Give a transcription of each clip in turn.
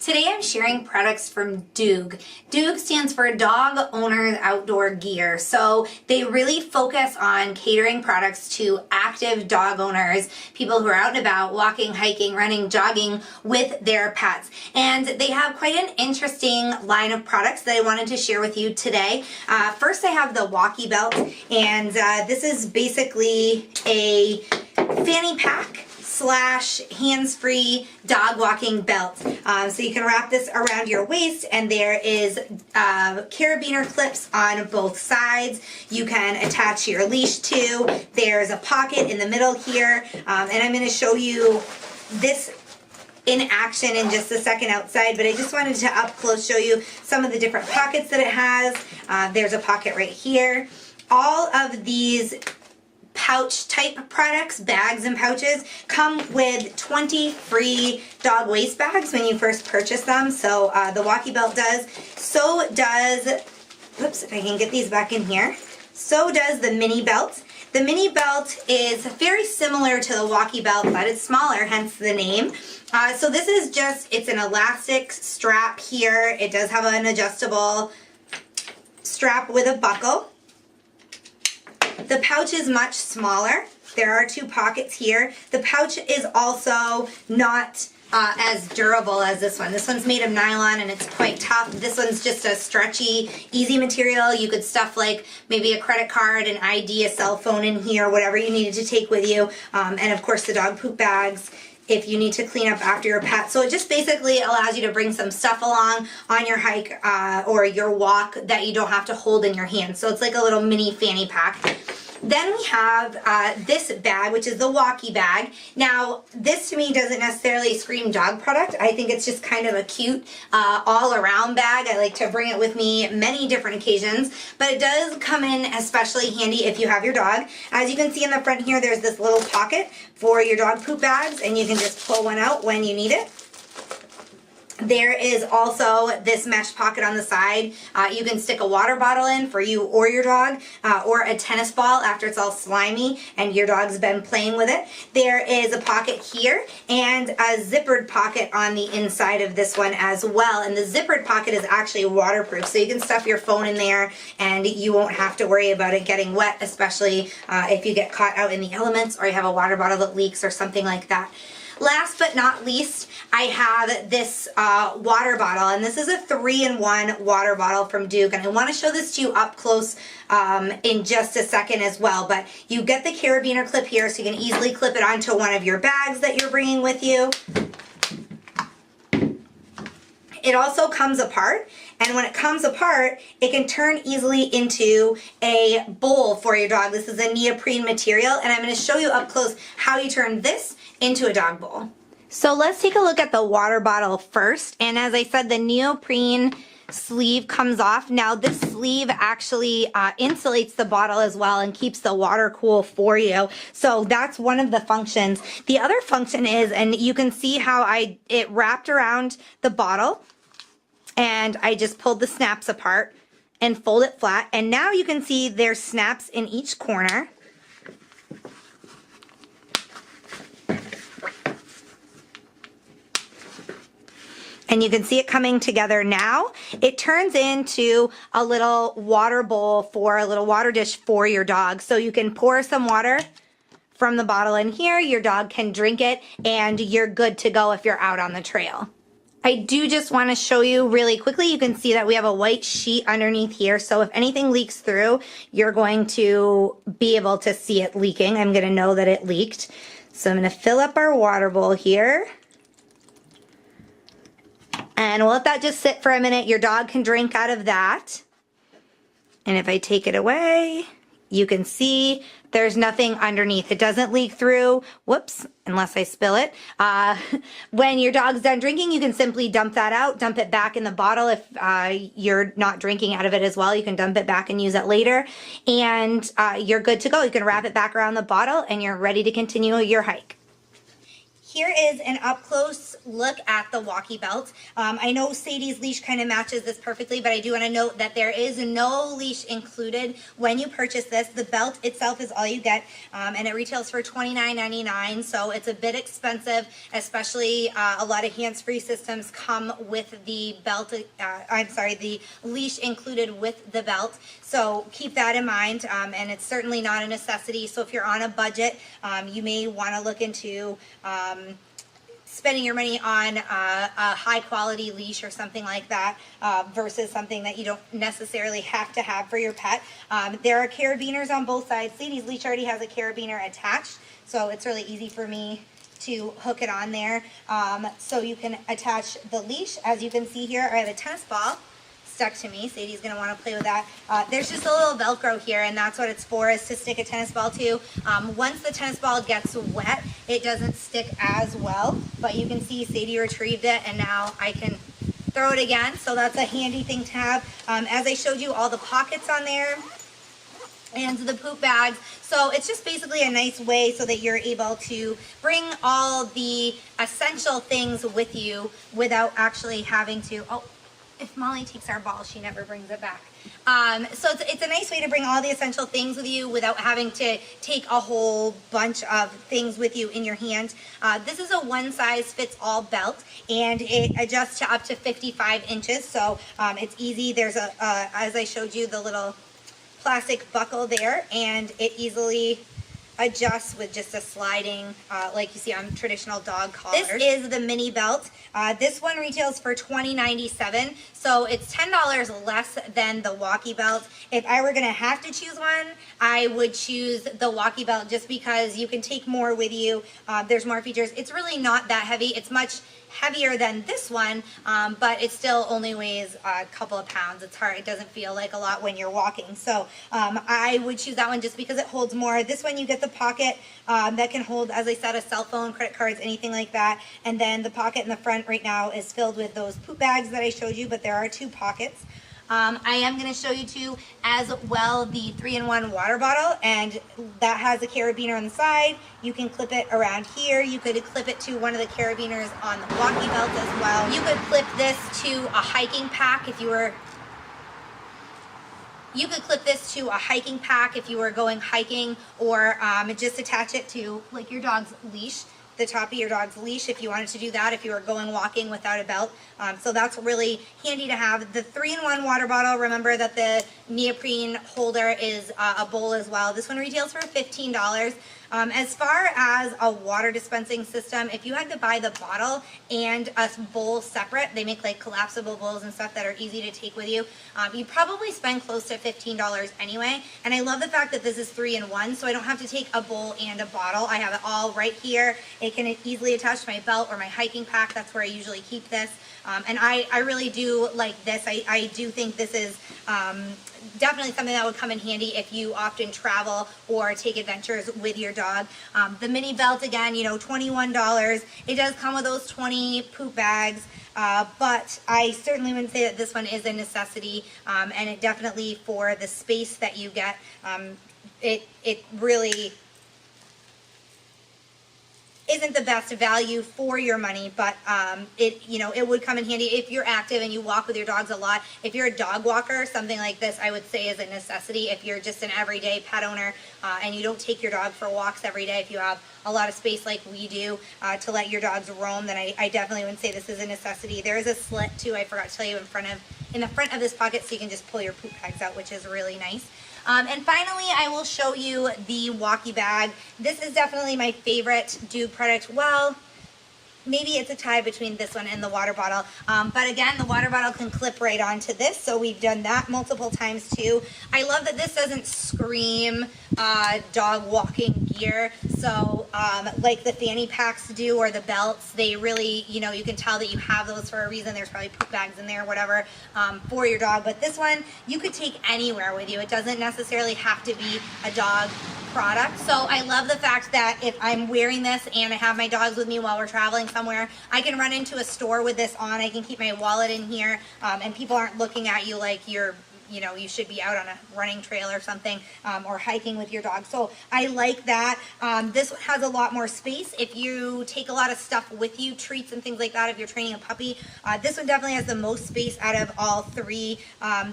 Today I'm sharing products from DOOG. DOOG stands for Dog Owners Outdoor Gear. So they really focus on catering products to active dog owners, people who are out and about walking, hiking, running, jogging with their pets. And they have quite an interesting line of products that I wanted to share with you today. First I have the Walkie Belt, and this is basically a fanny pack slash hands-free dog walking belt. So you can wrap this around your waist, and there is carabiner clips on both sides. You can attach your leash to. There's a pocket in the middle here, and I'm going to show you this in action in just a second outside, but I just wanted to up close show you some of the different pockets that it has. There's a pocket right here. All of these pouch type products, bags and pouches, come with 20 free dog waste bags when you first purchase them. So the Walkie Belt does. So does, whoops, if I can get these back in here. So does the mini belt. The mini belt is very similar to the Walkie Belt, but it's smaller, hence the name. So this is just, it's an elastic strap here. It does have an adjustable strap with a buckle. The pouch is much smaller. There are two pockets here. The pouch is also not as durable as this one. This one's made of nylon and it's quite tough. This one's just a stretchy, easy material. You could stuff like maybe a credit card, an ID, a cell phone in here, whatever you needed to take with you. And of course the dog poop bags if you need to clean up after your pet. So it just basically allows you to bring some stuff along on your hike or your walk that you don't have to hold in your hand. So it's like a little mini fanny pack. Then we have this bag, which is the Walky Bag. Now, this to me doesn't necessarily scream dog product. I think it's just kind of a cute all-around bag. I like to bring it with me many different occasions, but it does come in especially handy if you have your dog. As you can see in the front here, there's this little pocket for your dog poop bags, and you can just pull one out when you need it. There is also this mesh pocket on the side. You can stick a water bottle in for you or your dog, or a tennis ball after it's all slimy and your dog's been playing with it. There is a pocket here and a zippered pocket on the inside of this one as well. And the zippered pocket is actually waterproof, so you can stuff your phone in there and you won't have to worry about it getting wet, especially if you get caught out in the elements or you have a water bottle that leaks or something like that. Last but not least, I have this water bottle, and this is a 3-in-1 water bottle from DOOG, and I want to show this to you up close in just a second as well. But you get the carabiner clip here, so you can easily clip it onto one of your bags that you're bringing with you. It also comes apart, and when it comes apart, it can turn easily into a bowl for your dog. This is a neoprene material, and I'm going to show you up close how you turn this into a dog bowl. So let's take a look at the water bottle first, and as I said, the neoprene sleeve comes off. Now this sleeve actually insulates the bottle as well and keeps the water cool for you. So that's one of the functions. The other function is, and you can see how it wrapped around the bottle, and I just pulled the snaps apart and fold it flat, and now you can see there's snaps in each corner. And you can see it coming together now. It turns into a little water bowl for a little water dish for your dog. So you can pour some water from the bottle in here, your dog can drink it, and you're good to go if you're out on the trail. I do just want to show you really quickly, you can see that we have a white sheet underneath here, so if anything leaks through, you're going to be able to see it leaking. I'm going to know that it leaked. So I'm going to fill up our water bowl here. And we'll let that just sit for a minute. Your dog can drink out of that. And if I take it away, you can see there's nothing underneath. It doesn't leak through, whoops, unless I spill it. When your dog's done drinking, you can simply dump that out, dump it back in the bottle. If you're not drinking out of it as well, you can dump it back and use it later. And you're good to go. You can wrap it back around the bottle and you're ready to continue your hike. here is an up-close look at the Walkie Belt. I know Sadie's leash kind of matches this perfectly, but I do want to note that there is no leash included when you purchase this. The belt itself is all you get, and it retails for $29.99, so it's a bit expensive, especially a lot of hands-free systems come with the belt, the leash included with the belt. So keep that in mind, and it's certainly not a necessity. So if you're on a budget, you may want to look into spending your money on a high quality leash or something like that versus something that you don't necessarily have to have for your pet. There are carabiners on both sides. Sadie's leash already has a carabiner attached, so it's really easy for me to hook it on there. So you can attach the leash. As you can see here, I have a tennis ball stuck to me. Sadie's going to want to play with that. There's just a little Velcro here, and that's what it's for, is to stick a tennis ball to. Once the tennis ball gets wet, it doesn't stick as well, but you can see Sadie retrieved it, and now I can throw it again, so that's a handy thing to have. As I showed you, all the pockets on there, and the poop bags. So it's just basically a nice way so that you're able to bring all the essential things with you without actually having to, if Molly takes our ball, she never brings it back. So it's a nice way to bring all the essential things with you without having to take a whole bunch of things with you in your hand. This is a one-size-fits-all belt, and it adjusts to up to 55 inches, so it's easy. There's as I showed you, the little plastic buckle there, and it easily adjusts with just a sliding, like you see on traditional dog collars. This is the mini belt. This one retails for $20.97, so it's $10 less than the Walkie Belt. If I were gonna have to choose one, I would choose the Walkie Belt just because you can take more with you. There's more features. It's really not that heavy. It's much heavier than this one, but it still only weighs a couple of pounds. It's hard. It doesn't feel like a lot when you're walking. So I would choose that one just because it holds more. This one, you get the pocket that can hold, as I said, a cell phone, credit cards, anything like that. And then the pocket in the front right now is filled with those poop bags that I showed you, but there are two pockets. I am going to show you too as well the 3-in-1 water bottle, and that has a carabiner on the side. You can clip it around here. You could clip it to one of the carabiners on the Walkie Belt as well. You could clip this to a hiking pack if you were going hiking, or just attach it to like your dog's leash, the top of your dog's leash, if you wanted to do that, if you were going walking without a belt. So that's really handy to have. The 3-in-1 water bottle, remember that the neoprene holder is a bowl as well. This one retails for $15. As far as a water dispensing system, if you had to buy the bottle and a bowl separate, they make like collapsible bowls and stuff that are easy to take with you. You probably spend close to $15 anyway. And I love the fact that this is 3-in-1, so I don't have to take a bowl and a bottle. I have it all right here. It can easily attach to my belt or my hiking pack. That's where I usually keep this. And I really do like this. I do think this is definitely something that would come in handy if you often travel or take adventures with your dog. The mini belt, again, you know, $21. It does come with those 20 poop bags, but I certainly wouldn't say that this one is a necessity, and it definitely, for the space that you get, it really isn't the best value for your money, but it would come in handy if you're active and you walk with your dogs a lot. If you're a dog walker, something like this I would say is a necessity. If you're just an everyday pet owner and you don't take your dog for walks every day, if you have a lot of space like we do to let your dogs roam, then I definitely would say this is a necessity. There is a slit too, I forgot to tell you, in the front of this pocket, so you can just pull your poop bags out, which is really nice. And finally, I will show you the Walky Bag. This is definitely my favorite DOOG product. Well, maybe it's a tie between this one and the water bottle. But again, the water bottle can clip right onto this, so we've done that multiple times too. I love that this doesn't scream dog walking gear. So like the fanny packs do, or the belts, they really, you can tell that you have those for a reason. There's probably poop bags in there, whatever, for your dog. But this one, you could take anywhere with you. It doesn't necessarily have to be a dog product. So I love the fact that if I'm wearing this and I have my dogs with me while we're traveling somewhere, I can run into a store with this on. I can keep my wallet in here, and people aren't looking at you like you're you know, you should be out on a running trail or something, or hiking with your dog. So I like that. This one has a lot more space. If you take a lot of stuff with you, treats and things like that, if you're training a puppy, this one definitely has the most space out of all three,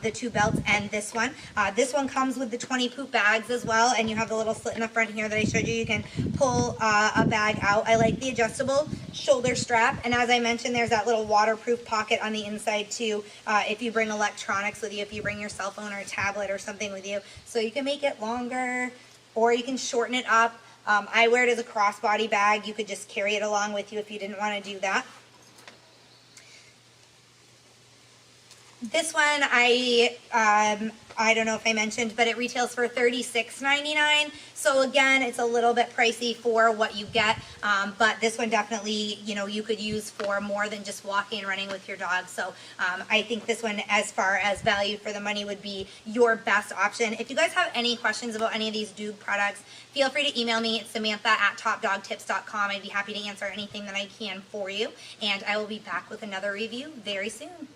the two belts and this one. This one comes with the 20 poop bags as well, and you have the little slit in the front here that I showed you. You can pull a bag out. I like the adjustable shoulder strap, and as I mentioned, there's that little waterproof pocket on the inside too, if you bring electronics with you, if you bring your cell phone or a tablet or something with you. So you can make it longer, or you can shorten it up. I wear it as a crossbody bag. You could just carry it along with you if you didn't want to do that. This one, I don't know if I mentioned, but it retails for $36.99. So again, it's a little bit pricey for what you get, but this one definitely, you know, you could use for more than just walking and running with your dog. So I think this one, as far as value for the money, would be your best option. If you guys have any questions about any of these DOOG products, feel free to email me at Samantha@topdogtips.com. I'd be happy to answer anything that I can for you, and I will be back with another review very soon.